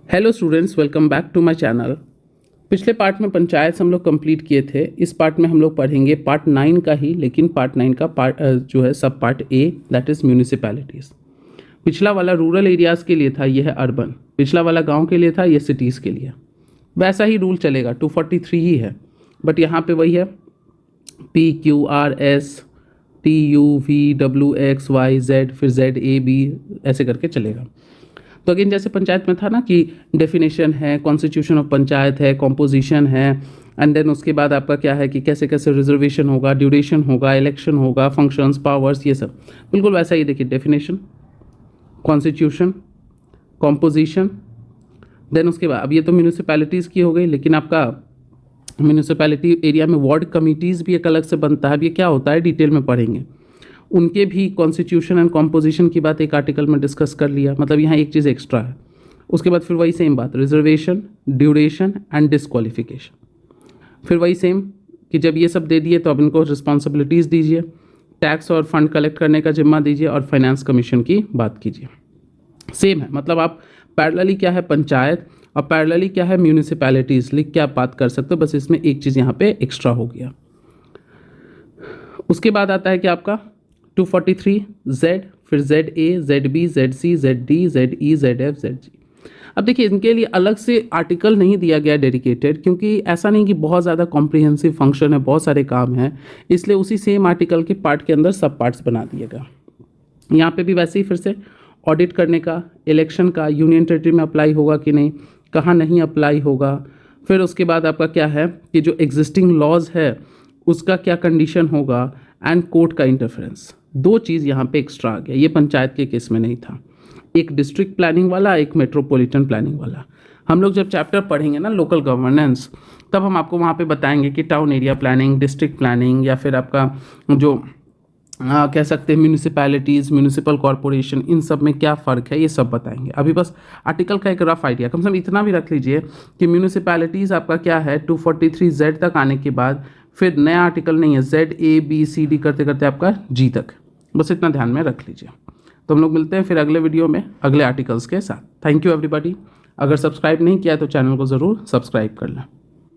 Hello students, welcome back to my channel. पिछले part में पंचायत हम लोग कंप्लीट किए थे। इस पार्ट में हम लोग पढ़ेंगे पार्ट 9 का ही, लेकिन पार्ट 9 का पार्ट जो है सब part A, that is municipalities. पिछला वाला रूरल एरियाज़ के लिए था, ये है अर्बन। पिछला वाला गांव के लिए था, ये सिटीज़ के लिए। वैसा ही रूल चलेगा, 243 ही है, बट यहाँ पे वही है PQRS TUVWXYZ, फिर ZAB ऐसे करके चलेगा। तो अगेन जैसे पंचायत में था ना कि डेफिनेशन है, कॉन्स्टिट्यूशन ऑफ पंचायत है, कॉम्पोजिशन है, एंड देन उसके बाद आपका क्या है कि कैसे कैसे रिजर्वेशन होगा, ड्यूरेशन होगा, इलेक्शन होगा, फंक्शंस, पावर्स, ये सब बिल्कुल वैसा ही। देखिए डेफिनेशन, कॉन्स्टिट्यूशन, कॉम्पोजिशन, देन उसके बाद अब ये तो म्यूनिसिपैलिटीज़ की हो गई, लेकिन आपका म्यूनिसिपैलिटी एरिया में वार्ड कमिटीज़ भी एक अलग से बनता है। अब ये क्या होता है डिटेल में पढ़ेंगे। उनके भी कॉन्स्टिट्यूशन एंड कॉम्पोजिशन की बात एक आर्टिकल में डिस्कस कर लिया, मतलब यहाँ एक चीज़ एक्स्ट्रा है। उसके बाद फिर वही सेम बात, रिजर्वेशन, ड्यूरेशन एंड डिस्क्वालिफिकेशन। फिर वही सेम कि जब ये सब दे दिए तो अब इनको रिस्पॉन्सिबिलिटीज़ दीजिए, टैक्स और फंड कलेक्ट करने का जिम्मा दीजिए, और फाइनेंस कमीशन की बात कीजिए। सेम है, मतलब आप पैरेलली क्या है पंचायत और पैरेलली क्या है म्यूनिसिपैलिटीज़ लिख के आप बात कर सकते हो। बस इसमें एक चीज़ यहाँ पे एक्स्ट्रा हो गया। उसके बाद आता है कि आपका 243 Z, फिर ZA, ZB, ZC, ZD, ZE, ZF, ZG। अब देखिए इनके लिए अलग से आर्टिकल नहीं दिया गया डेडिकेटेड, क्योंकि ऐसा नहीं कि बहुत ज़्यादा कॉम्प्रिहेंसिव फंक्शन है, बहुत सारे काम हैं, इसलिए उसी सेम आर्टिकल के पार्ट के अंदर सब पार्ट्स बना दिएगा। यहाँ पे भी वैसे ही फिर से ऑडिट करने का, इलेक्शन का, यूनियन टेरिटरी में अप्लाई होगा कि नहीं, कहाँ नहीं अप्लाई होगा। फिर उसके बाद आपका क्या है कि जो एग्जिस्टिंग लॉज है उसका क्या कंडीशन होगा, एंड कोर्ट का इंटरफेरेंस। दो चीज़ यहाँ पे एक्स्ट्रा आ गया, ये पंचायत के केस में नहीं था। एक डिस्ट्रिक्ट प्लानिंग वाला, एक मेट्रोपॉलिटन प्लानिंग वाला। हम लोग जब चैप्टर पढ़ेंगे ना लोकल गवर्नेंस, तब हम आपको वहाँ पे बताएंगे कि town area planning, district planning, या फिर आपका जो कह सकते हैं म्यूनिसिपैलिटीज़, म्यूनिसिपल कॉरपोरेशन, इन सब में क्या फ़र्क है, ये सब बताएंगे। अभी बस आर्टिकल का एक रफ आइडिया, कम से कम इतना भी रख लीजिए कि म्यूनिसिपैलिटीज़ आपका क्या है 243Z तक आने के बाद फिर नया आर्टिकल नहीं है, ZABCD करते करते आपका G तक। बस इतना ध्यान में रख लीजिए। तो हम लोग मिलते हैं फिर अगले वीडियो में अगले आर्टिकल्स के साथ। Thank you everybody. अगर सब्सक्राइब नहीं किया है तो चैनल को ज़रूर सब्सक्राइब कर लें।